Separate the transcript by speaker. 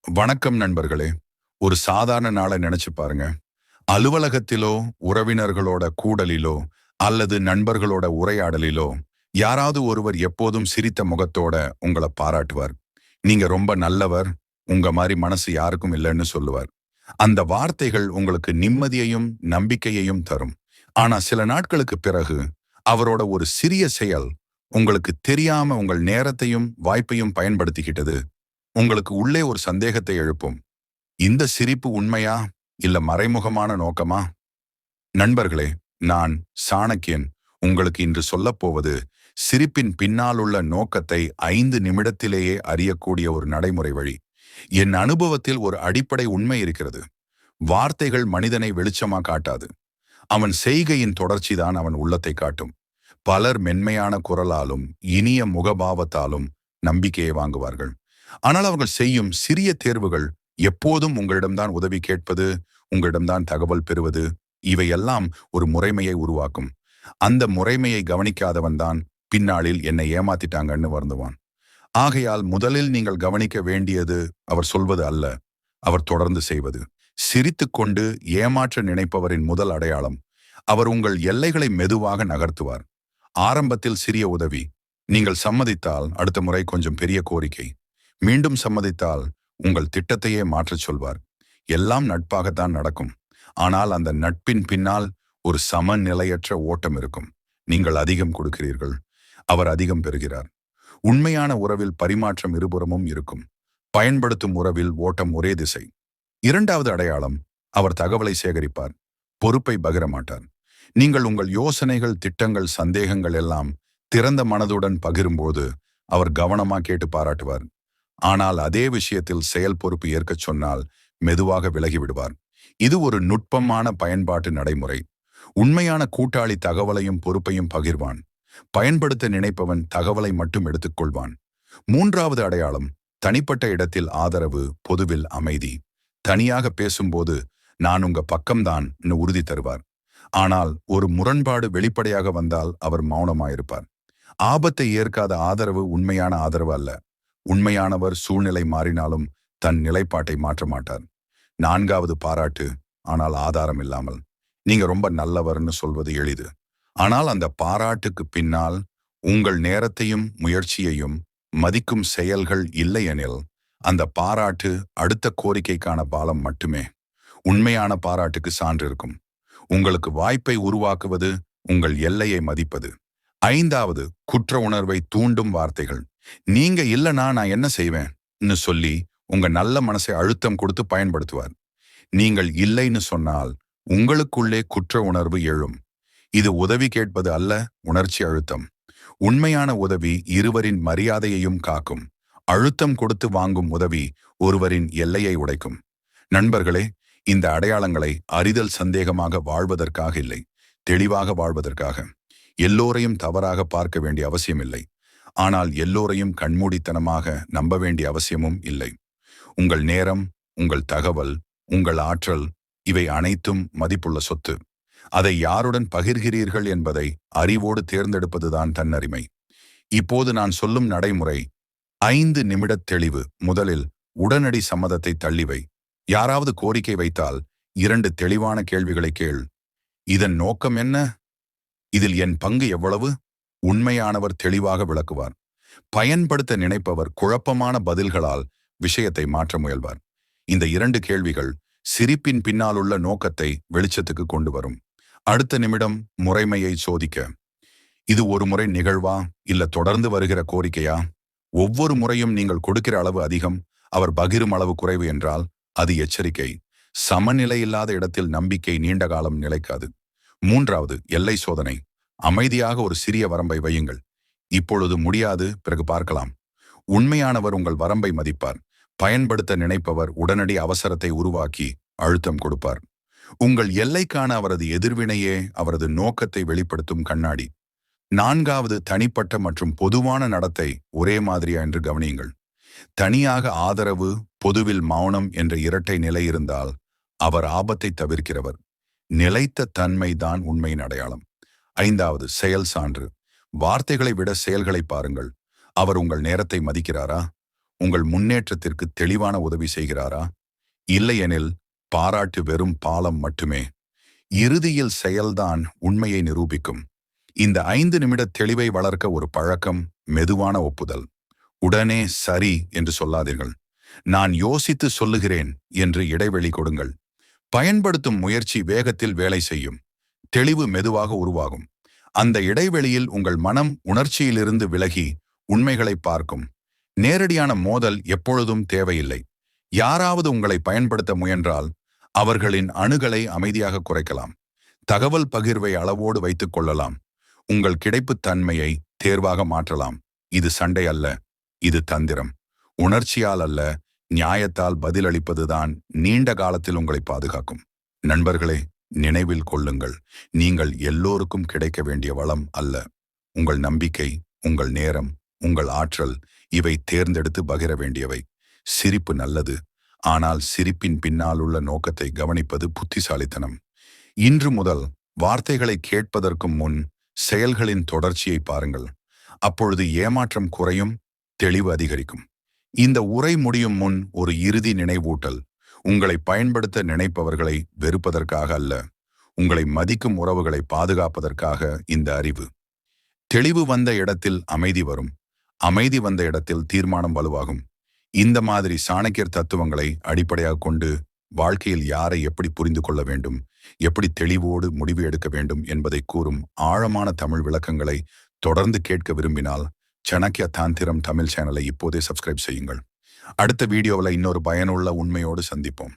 Speaker 1: வணக்கம் நண்பர்களே. ஒரு சாதாரண நாளை நினைச்சு பாருங்க. அலுவலகத்திலோ, உறவினர்களோட கூடலிலோ, அல்லது நண்பர்களோட உரையாடலிலோ, யாராவது ஒருவர் எப்போதும் சிரித்த முகத்தோட உங்களை பாராட்டுவார். நீங்க ரொம்ப நல்லவர், உங்க மாதிரி மனசு யாருக்கும் இல்லைன்னு சொல்லுவார். அந்த வார்த்தைகள் உங்களுக்கு நிம்மதியையும் நம்பிக்கையையும் தரும். ஆனா சில நாட்களுக்கு பிறகு அவரோட ஒரு சிறிய செயல் உங்களுக்கு தெரியாம உங்கள் நேரத்தையும் வாய்ப்பையும் பயன்படுத்திக்கிட்டது. உங்களுக்கு உள்ளே ஒரு சந்தேகத்தை எழுப்பும். இந்த சிரிப்பு உண்மையா இல்ல மறைமுகமான நோக்கமா? நண்பர்களே, நான் சாணக்கியன் உங்களுக்கு இன்று சொல்லப்போவது சிரிப்பின் பின்னால் உள்ள நோக்கத்தை 5 நிமிடத்திலேயே அறியக்கூடிய ஒரு நடைமுறை வழி. என் அனுபவத்தில் ஒரு அடிப்படை உண்மை இருக்கிறது. வார்த்தைகள் மனிதனை வெளிச்சமா காட்டாது. அவன் செய்கையின் தொடர்ச்சிதான் அவன் உள்ளத்தை காட்டும். பலர் மென்மையான குரலாலும் இனிய முகபாவத்தாலும் நம்பிக்கையை வாங்குவார்கள். ஆனால் அவர்கள் செய்யும் சிறிய தேர்வுகள் எப்போதும் உங்களிடம்தான் உதவி கேட்பது, உங்களிடம்தான் தகவல் பெறுவது, இவையெல்லாம் ஒரு முறைமையை உருவாக்கும். அந்த முறைமையை கவனிக்காதவன் தான் பின்னாளில் என்னை ஏமாத்திட்டாங்கன்னு வருந்துவான். ஆகையால் முதலில் நீங்கள் கவனிக்க வேண்டியது அவர் சொல்வது அல்ல, அவர் தொடர்ந்து செய்வது. சிரித்துக்கொண்டு ஏமாற்ற நினைப்பவரின் முதல் அடையாளம், அவர் உங்கள் எல்லைகளை மெதுவாக நகர்த்துவார். ஆரம்பத்தில் சிறிய உதவி, நீங்கள் சம்மதித்தால் அடுத்த முறை கொஞ்சம் பெரிய கோரிக்கை. மீண்டும் சம்மதித்தால் உங்கள் திட்டத்தையே மாற்றச் சொல்வார். எல்லாம் நட்பாகத்தான் நடக்கும். ஆனால் அந்த நட்பின் பின்னால் ஒரு சமநிலையற்ற ஓட்டம் இருக்கும். நீங்கள் அதிகம் கொடுக்கிறீர்கள், அவர் அதிகம் பெறுகிறார். உண்மையான உறவில் பரிமாற்றம் இருபுறமும் இருக்கும். பயன்படுத்தும் உறவில் ஓட்டம் ஒரே திசை. இரண்டாவது அடையாளம், அவர் தகவலை சேகரிப்பார், பொறுப்பை பகிர மாட்டார். நீங்கள் உங்கள் யோசனைகள், திட்டங்கள், சந்தேகங்கள் எல்லாம் திறந்த மனதுடன் பகிரும்போது அவர் கவனமா கேட்டு பாராட்டுவார். ஆனால் அதே விஷயத்தில் செயல் பொறுப்பு ஏற்கச் சொன்னால் மெதுவாக விலகி விடுவார். இது ஒரு நுட்பமான பயன்பாட்டு நடைமுறை. உண்மையான கூட்டாளி தகவலையும் பொறுப்பையும் பகிர்வான். பயன்படுத்த நினைப்பவன் தகவலை மட்டும் எடுத்துக்கொள்வான். மூன்றாவது அடையாளம், தனிப்பட்ட இடத்தில் ஆதரவு, பொதுவில் அமைதி. தனியாக பேசும்போது நான் உங்க பக்கம்தான் உறுதி தருவார். ஆனால் ஒரு முரண்பாடு வெளிப்படையாக வந்தால் அவர் மௌனமாயிருப்பார். ஆபத்தை ஏற்காத ஆதரவு உண்மையான ஆதரவு அல்ல. உண்மையானவர் சூழ்நிலை மாறினாலும் தன் நிலைப்பாட்டை மாற்ற மாட்டார். நான்காவது பாராட்டு, ஆனால் ஆதாரம் இல்லாமல். நீங்க ரொம்ப நல்லவர்னு சொல்வது எளிது. ஆனால் அந்த பாராட்டுக்கு பின்னால் உங்கள் நேரத்தையும் முயற்சியையும் மதிக்கும் செயல்கள் இல்லையெனில் அந்த பாராட்டு அடுத்த கோரிக்கைக்கான பாலம் மட்டுமே. உண்மையான பாராட்டுக்கு சான்று இருக்கும். உங்களுக்கு வாய்ப்பை உருவாக்குவது, உங்கள் எல்லையை மதிப்பது. ஐந்தாவது, குற்ற உணர்வை தூண்டும் வார்த்தைகள். நீங்க இல்லனா நான் என்ன செய்வேன்னு சொல்லி உங்க நல்ல மனசை அழுத்தம் கொடுத்து பயன்படுத்துவார். நீங்கள் இல்லைன்னு சொன்னால் உங்களுக்குள்ளே குற்ற உணர்வு எழும். இது உதவி கேட்பது அல்ல, உணர்ச்சி அழுத்தம். உண்மையான உதவி இருவரின் மரியாதையையும் காக்கும். அழுத்தம் கொடுத்து வாங்கும் உதவி ஒருவரின் எல்லையை உடைக்கும். நண்பர்களே, இந்த அடையாளங்களை அறிதல் சந்தேகமாக வாழ்வதற்காக இல்லை, தெளிவாக வாழ்வதற்காக. எல்லோரையும் தவறாக பார்க்க வேண்டிய அவசியமில்லை. ஆனால் எல்லோரையும் கண்மூடித்தனமாக நம்ப வேண்டிய அவசியமும் இல்லை. உங்கள் நேரம், உங்கள் தகவல், உங்கள் ஆற்றல், இவை அனைத்தும் மதிப்புள்ள சொத்து. அதை யாருடன் பகிர்கிறீர்கள் என்பதை அறிவோடு தேர்ந்தெடுப்பதுதான் தன்னறிமை. இப்போது நான் சொல்லும் நடைமுறை 5 நிமிட தெளிவு. முதலில் உடனடி சம்மதத்தை தள்ளிவை. யாராவது கோரிக்கை வைத்தால் 2 தெளிவான கேள்விகளை கேள். இதன் நோக்கம் என்ன? இதில் என் பங்கு எவ்வளவு? உண்மையானவர் தெளிவாக விளக்குவார். பயன்படுத்த நினைப்பவர் குழப்பமான பதில்களால் விஷயத்தை மாற்ற முயல்வார். இந்த 2 கேள்விகள் சிரிப்பின் பின்னாலுள்ள நோக்கத்தை வெளிச்சத்துக்கு கொண்டு வரும். அடுத்த நிமிடம் முறைமையை சோதிக்க. இது ஒரு முறை நிகழ்வா இல்ல தொடர்ந்து வருகிற கோரிக்கையா? ஒவ்வொரு முறையும் நீங்கள் கொடுக்கிற அளவு அதிகம், அவர் பகிரும் அளவு குறைவு என்றால் அது எச்சரிக்கை. சமநிலை இல்லாத இடத்தில் நம்பிக்கை நீண்ட காலம் நிலைக்காது. மூன்றாவது, எல்லை சோதனை. அமைதியாக ஒரு சிறிய வரம்பை வையுங்கள். இப்பொழுது முடியாது, பிறகு பார்க்கலாம். உண்மையானவர் உங்கள் வரம்பை மதிப்பார். பயன்படுத்த நினைப்பவர் உடனடி அவசரத்தை உருவாக்கி அழுத்தம் கொடுப்பார். உங்கள் எல்லைக்கான அவரது எதிர்வினையே அவரது நோக்கத்தை வெளிப்படுத்தும் கண்ணாடி. நான்காவது, தனிப்பட்ட மற்றும் பொதுவான நடத்தை ஒரே மாதிரியா என்று கவனியுங்கள். தனியாக ஆதரவு, பொதுவில் மௌனம் என்ற இரட்டை நிலை இருந்தால் அவர் ஆபத்தை தவிர்க்கிறவர். நிலைத்த தன்மை தான் உண்மையின் அடையாளம். ஐந்தாவது, செயல் சான்று. வார்த்தைகளை விட செயல்களை பாருங்கள். அவர் உங்கள் நேரத்தை மதிக்கிறாரா? உங்கள் முன்னேற்றத்திற்கு தெளிவான உதவி செய்கிறாரா? இல்லையெனில் பாராட்டு வெறும் பாலம் மட்டுமே. இறுதியில் செயல்தான் உண்மையை நிரூபிக்கும். இந்த 5 நிமிட தெளிவை வளர்க்க ஒரு பழக்கம், மெதுவான ஒப்புதல். உடனே சரி என்று சொல்லாதீர்கள். நான் யோசித்து சொல்லுகிறேன் என்று இடைவெளி கொடுங்கள். பயன்படுத்தும் முயற்சி வேகத்தில் வேலை செய்யும். தெளிவு மெதுவாக உருவாகும். அந்த இடைவெளியில் உங்கள் மனம் உணர்ச்சியிலிருந்து விலகி உண்மைகளை பார்க்கும். நேரடியான மோதல் எப்பொழுதும் தேவையில்லை. யாராவது உங்களை பயன்படுத்த முயன்றால் அவர்களின் அணுகலை அமைதியாக குறைக்கலாம். தகவல் பகிர்வை அளவோடு வைத்துக் கொள்ளலாம். உங்கள் கிடைப்புத் தன்மையை தேர்வாக மாற்றலாம். இது சண்டை அல்ல, இது தந்திரம். உணர்ச்சியால் அல்ல, நியாயத்தால் பதிலளிப்பதுதான் நீண்ட காலத்தில் உங்களை பாதுகாக்கும். நண்பர்களே, நினைவில் கொள்ளுங்கள், நீங்கள் எல்லோருக்கும் கிடைக்க வேண்டிய வளம் அல்ல. உங்கள் நம்பிக்கை, உங்கள் நேரம், உங்கள் ஆற்றல், இவை தேர்ந்தெடுத்து பகிர வேண்டியவை. சிரிப்பு நல்லது, ஆனால் சிரிப்பின் பின்னால் உள்ள நோக்கத்தை கவனிப்பது புத்திசாலித்தனம். இன்று முதல் வார்த்தைகளை கேட்பதற்கு முன் செயல்களின் தொடர்ச்சியை பாருங்கள். அப்பொழுது ஏமாற்றம் குறையும், தெளிவு அதிகரிக்கும். இந்த உரை முடியும் முன் ஒரு இறுதி நினைவூட்டல். உங்களை பயன்படுத்த நினைப்பவர்களை வெறுப்பதற்காக அல்ல, உங்களை மதிக்கும் உறவுகளை பாதுகாப்பதற்காக இந்த அறிவு. தெளிவு வந்த இடத்தில் அமைதி வரும். அமைதி வந்த இடத்தில் தீர்மானம் வலுவாகும். இந்த மாதிரி சாணக்கியர் தத்துவங்களை அடிப்படையாக கொண்டு வாழ்க்கையில் யாரை எப்படி புரிந்து கொள்ள வேண்டும், எப்படி தெளிவோடு முடிவு எடுக்க வேண்டும் என்பதை கூறும் ஆழமான தமிழ் விளக்கங்களை தொடர்ந்து கேட்க விரும்பினால் சாணக்கிய தாந்திரம் தமிழ் சேனலை இப்போதே சப்ஸ்கிரைப் செய்யுங்கள். அடுத்த வீடியோவில் இன்னொரு பயனுள்ள உண்மையோடு சந்திப்போம்.